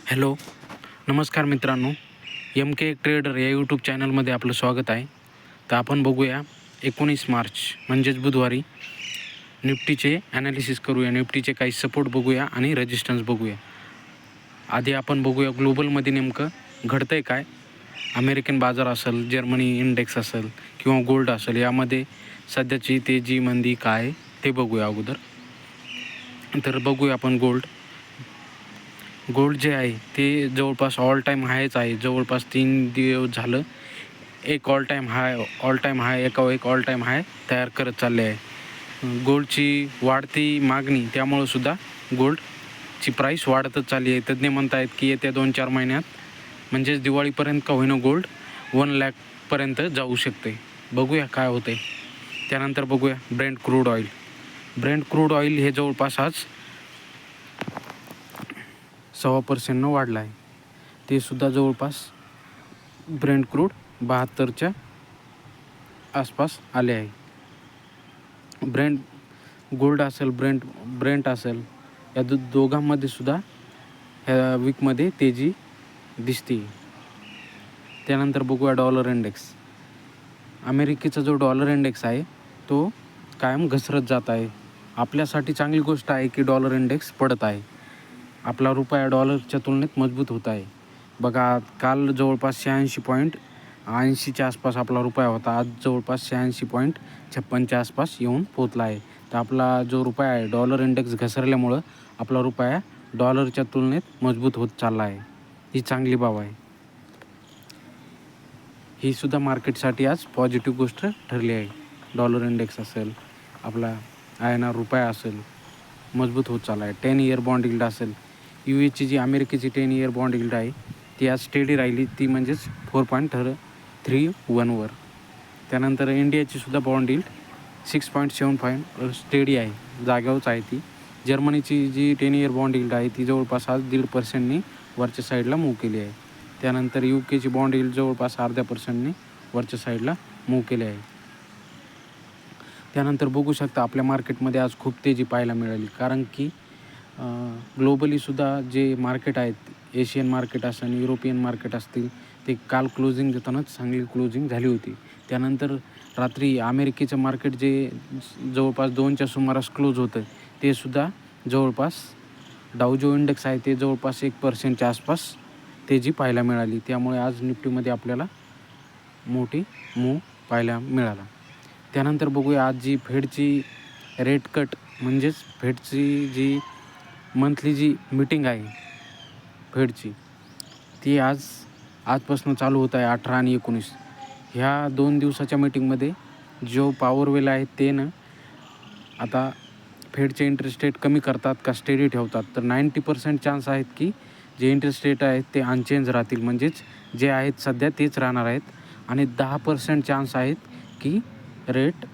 Hello, नमस्कार मित्रांनो. M के trader या यूट्यूब चॅनलमध्ये आपलं स्वागत आहे. तर आपण बघूया 19 मार्च म्हणजेच बुधवारी निफ्टीचे ॲनालिसिस करूया. निफ्टीचे काही सपोर्ट बघूया आणि रेजिस्टन्स बघूया. आधी आपण बघूया ग्लोबलमध्ये नेमकं घडतं आहे काय. अमेरिकन बाजार असेल, जर्मनी इंडेक्स असेल किंवा गोल्ड असेल, यामध्ये सध्याची तेजी मंदी काय ते बघूया अगोदर. तर बघूया आपण गोल्ड जे आहे ते जवळपास ऑल टाईम हायच आहे. जवळपास 3 दिवस झालं एक ऑल टाईम हाय एक ऑल टाईम हाय तयार करत चालले आहे. गोल्डची वाढती मागणी त्यामुळं सुद्धा गोल्डची प्राईस वाढतच चालली आहे. तज्ज्ञ म्हणत आहेत की येत्या 2-4 महिन्यात म्हणजेच दिवाळीपर्यंत का होईना गोल्ड 1 लाखपर्यंत जाऊ शकते. बघूया काय होते. त्यानंतर बघूया ब्रेंट क्रूड ऑइल हे जवळपास आज 1.25% वाढला आहे. ते सुद्धा जवळपास ब्रेंट क्रूड 72च्या आसपास आले आहे. गोल्ड असेल, ब्रेंट असेल, या दोघांमध्ये सुद्धा ह्या वीकमध्ये तेजी दिसते. त्यानंतर बघूया डॉलर इंडेक्स. अमेरिकेचा जो डॉलर इंडेक्स आहे तो कायम घसरत जात आहे. आपल्यासाठी चांगली गोष्ट आहे की डॉलर इंडेक्स पडत आहे. आपला रुपया डॉलरच्या तुलनेत मजबूत होत आहे. बघा, काल जवळपास 86.80च्या आसपास आपला रुपया होता. आज जवळपास 86.56च्या आसपास येऊन पोहोचला आहे. तर आपला जो रुपया आहे, डॉलर इंडेक्स घसरल्यामुळं आपला रुपया डॉलरच्या तुलनेत मजबूत होत चालला आहे. ही चांगली बाब आहे. ही सुद्धा मार्केटसाठी आज पॉझिटिव्ह गोष्ट ठरली आहे. डॉलर इंडेक्स असेल, आपला INR रुपया असेल, मजबूत होत चालला आहे. 10 इयर बॉन्ड यील्ड असेल, UAची जी अमेरिकेची 10 इयर बॉन्ड यील्ड आहे ती आज स्टेडी राहिली. ती म्हणजेच 4.31वर. त्यानंतर इंडियाची सुद्धा बॉन्ड यील्ड 6.75 स्टेडी आहे, जाग्यावरच आहे ती. जर्मनीची जी 10 इयर बॉन्ड यील्ड आहे ती जवळपास आज 1.5%नी वरच्या साईडला मूव्ह केली आहे. त्यानंतर UKची बॉन्ड यील्ड जवळपास 0.5%नी वरच्या साईडला मूव्ह केली आहे. त्यानंतर बघू शकता आपल्या मार्केटमध्ये आज खूप तेजी पाहायला मिळाली. कारण की ग्लोबलीसुद्धा जे मार्केट आहेत, एशियन मार्केट असेल, युरोपियन मार्केट असतील, ते काल क्लोजिंग देतानाच चांगली क्लोजिंग झाली होती. त्यानंतर रात्री अमेरिकेचं मार्केट जे जवळपास 2च्या सुमारास क्लोज होतं ते सुद्धा जवळपास डाऊ जो इंडेक्स आहे ते जवळपास 1%च्या आसपास तेजी पाहायला मिळाली. त्यामुळे आज निफ्टीमध्ये आपल्याला मोठी मूव्ह पाहायला मिळाला. त्यानंतर बघूया आज जी फेडची रेट कट म्हणजेच फेडची जी मंथली जी मीटिंग आहे फेडची, ती आजपासून चालू होत आहे 18 आणि 19. ह्या 2 दिवसाच्या मीटिंगमध्ये जो पॉवरवेल आहे ते आता फेडचे इंटरेस्ट रेट कमी करतात का स्टेडी ठेवतात. तर 90% चान्स आहेत की जे इंटरेस्ट रेट आहेत ते अनचेंज राहतील, म्हणजेच जे आहेत सध्या तेच राहणार आहेत. आणि 10% चान्स आहेत की रेट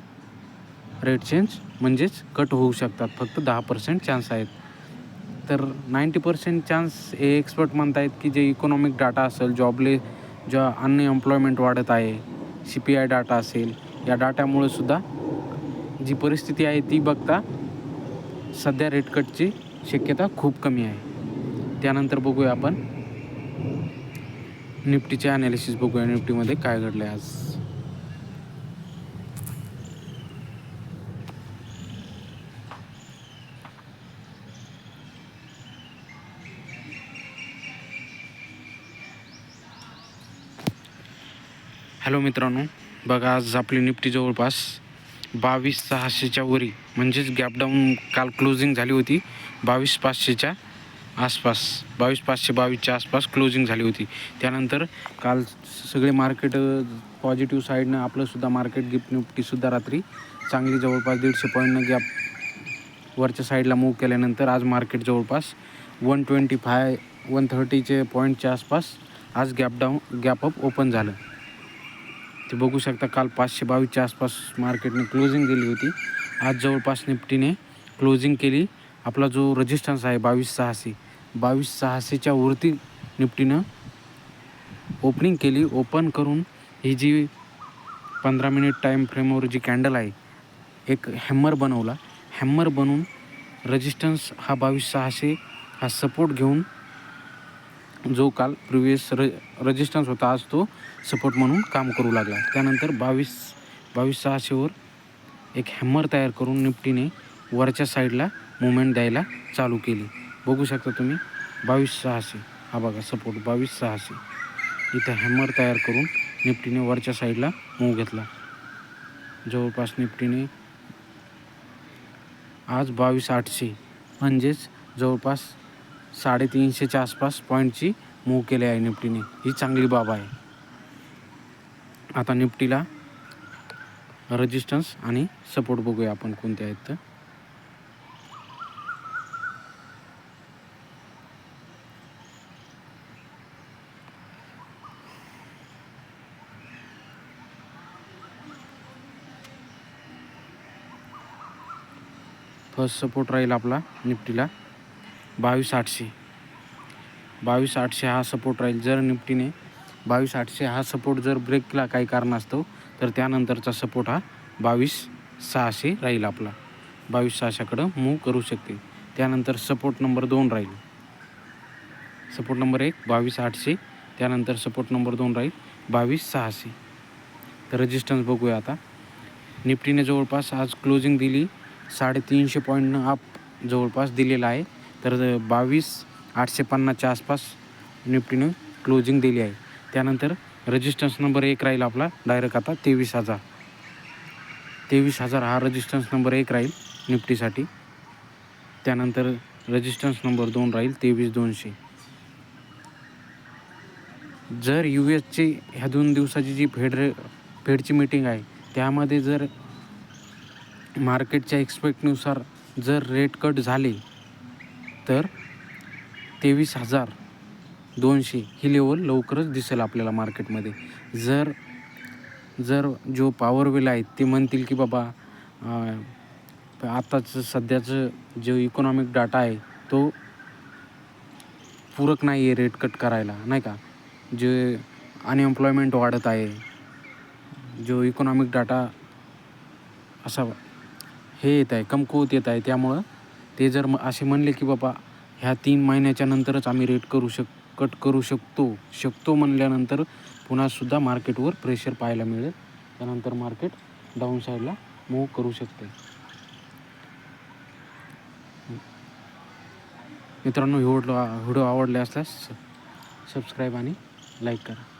चेंज म्हणजेच कट होऊ शकतात. फक्त 10% चान्स आहेत. तर 90% चान्स हे एक्सपर्ट म्हणत आहेत की जे इकॉनॉमिक डाटा असेल, ज्या अनएम्प्लॉयमेंट वाढत आहे, CPI डाटा असेल, या डाटामुळे सुद्धा जी परिस्थिती आहे ती बघता सध्या रेट कटची शक्यता खूप कमी आहे. त्यानंतर बघूया आपण निफ्टीचे ॲनालिसिस बघूया. निफ्टीमध्ये काय घडलं आहे आज. हॅलो मित्रांनो, बघा आज आपली निफ्टी जवळपास 22,600च्या वरी म्हणजेच गॅपडाऊन काल क्लोजिंग झाली होती 22,500च्या आसपास, 22,522च्या आसपास क्लोजिंग झाली होती. त्यानंतर काल सगळे मार्केट पॉझिटिव्ह साईडनं आपलंसुद्धा मार्केट गिफ्ट निफ्टीसुद्धा रात्री चांगली जवळपास 150 पॉईंटनं गॅप वरच्या साईडला मूव्ह केल्यानंतर आज मार्केट जवळपास 130चे पॉईंटच्या आसपास आज गॅपअप ओपन झालं. ते बघू शकता. काल 522च्या आसपास मार्केटने क्लोजिंग केली होती. आज जवळपास निफ्टीने क्लोजिंग केली. आपला जो रेजिस्टन्स आहे 22,600च्या वरती निफ्टीनं ओपनिंग केली. ओपन करून ही जी 15 मिनिट टाईम फ्रेमवर जी कॅन्डल आहे, एक हॅमर बनवून रेजिस्टन्स हा 22,600 हा सपोर्ट घेऊन जो काल प्रिव्हियस रेजिस्टन्स होता आज तो सपोर्ट म्हणून काम करू लागला. त्यानंतर 22,600वर एक हॅमर तयार करून निफ्टीने वरच्या साईडला मुवमेंट द्यायला चालू केली. बघू शकता तुम्ही 22,600 हा बघा सपोर्ट 22,600 इथं हॅमर तयार करून निफ्टीने वरच्या साईडला मूव घेतला. जवळपास निफ्टीने आज 22,800 म्हणजेच जवळपास 350च्या आसपास पॉईंटची मूव केली आहे निफ्टीने. ही चांगली बाब आहे. आता निफ्टीला रेजिस्टन्स आणि सपोर्ट बघूया आपण कोणते आहेत तर. फर्स्ट सपोर्ट राहील आपला निफ्टीला 22,800. 22,800 हा सपोर्ट राहील. जर निफ्टीने 22,800 हा सपोर्ट जर ब्रेक केला काही कारणास्तव तर त्यानंतरचा सपोर्ट हा 22,600 राहील आपला. 22,600कडं मूव करू शकते. त्यानंतर सपोर्ट नंबर 2 राहील. Support number 1 22,800. त्यानंतर सपोर्ट नंबर 2 राहील 22,600. तर रेजिस्टन्स बघूया आता. निफ्टीने जवळपास आज क्लोजिंग दिली 350 पॉईंटनं अप जवळपास दिलेला आहे. तर 22,850च्या आसपास निफ्टीनं क्लोजिंग दिली आहे. त्यानंतर रेजिस्टन्स नंबर 1 राहील आपला डायरेक्ट आता 23,000. 23,000 हा रेजिस्टन्स नंबर 1 राहील निफ्टीसाठी. त्यानंतर रेजिस्टन्स नंबर 2 राहील 23,200. जर US ह्या 2 दिवसाची जी फेडची मीटिंग आहे त्यामध्ये जर मार्केटच्या एक्सपेक्टनुसार जर रेट कट झाले तर 23,200 ही लेवल लवकरच दिसेल आपल्याला मार्केटमध्ये. जर जो पॉवर वेल आहेत ते म्हणतील की बाबा आताचं सध्याचं जो इकॉनॉमिक डाटा आहे तो पूरक नाही आहे रेट कट करायला, नाही का. जे अनएम्प्लॉयमेंट वाढत आहे, जो इकॉनॉमिक डाटा असा हे येत आहे कमकुवत येत आहे, त्यामुळं ते जर असे म्हणले की बाबा ह्या 3 महिन्याच्या नंतरच आम्ही रेट कट करू शकतो म्हणल्यानंतर पुन्हासुद्धा मार्केटवर प्रेशर पाहायला मिळेल. त्यानंतर मार्केट डाऊन साईडला मूव्ह करू शकते. मित्रांनो व्हिडिओ आवडले असल्यास सबस्क्राईब आणि लाईक करा.